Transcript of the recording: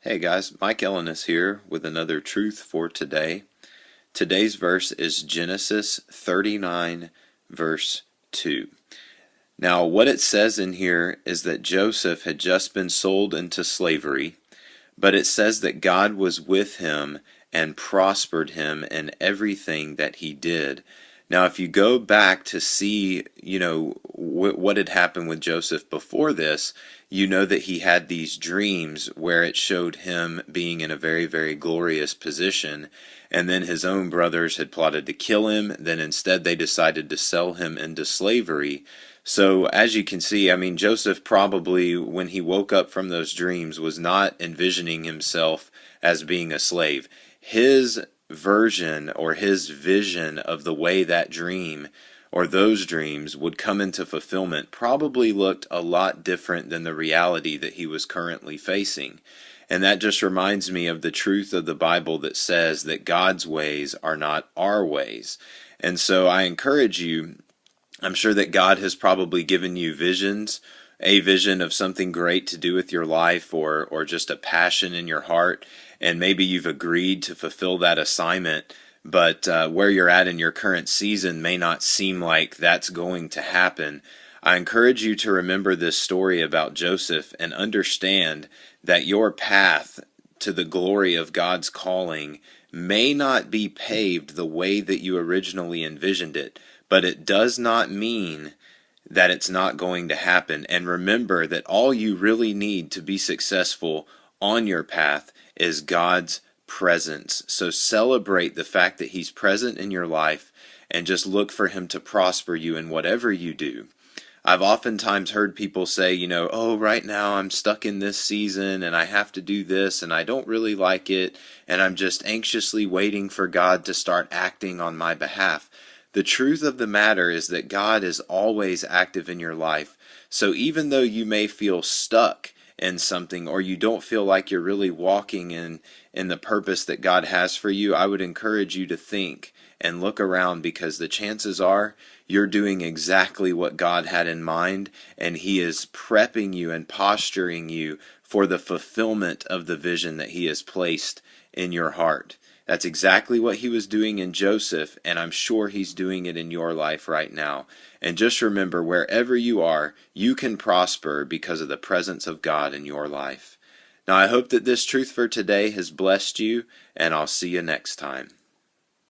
Hey guys, Mike Ellenis here with another truth for today. Today's verse is Genesis 39, verse 2. Now, what it says in here is that Joseph had just been sold into slavery, but it says that God was with him and prospered him in everything that he did. Now, if you go back to see, what had happened with Joseph before this, you know that he had these dreams where it showed him being in a very, very glorious position, and then his own brothers had plotted to kill him. Then instead they decided to sell him into slavery. So as you can see, Joseph probably, when he woke up from those dreams, was not envisioning himself as being a slave. His version or his vision of the way that dream or those dreams would come into fulfillment probably looked a lot different than the reality that he was currently facing. And that just reminds me of the truth of the Bible that says that God's ways are not our ways. And so I encourage you, I'm sure that God has probably given you visions, a vision of something great to do with your life, or just a passion in your heart, and maybe you've agreed to fulfill that assignment, but where you're at in your current season may not seem like that's going to happen. I encourage you to remember this story about Joseph and understand that your path to the glory of God's calling may not be paved the way that you originally envisioned it, but it does not mean that it's not going to happen. And remember that all you really need to be successful on your path is God's presence. So celebrate the fact that He's present in your life and just look for Him to prosper you in whatever you do. I've oftentimes heard people say, oh, right now I'm stuck in this season and I have to do this and I don't really like it and I'm just anxiously waiting for God to start acting on my behalf. The truth of the matter is that God is always active in your life. So even though you may feel stuck in something or you don't feel like you're really walking in the purpose that God has for you, I would encourage you to think and look around, because the chances are you're doing exactly what God had in mind, and He is prepping you and posturing you for the fulfillment of the vision that He has placed in your heart. That's exactly what He was doing in Joseph, and I'm sure He's doing it in your life right now. And just remember, wherever you are, you can prosper because of the presence of God in your life. Now, I hope that this truth for today has blessed you, and I'll see you next time.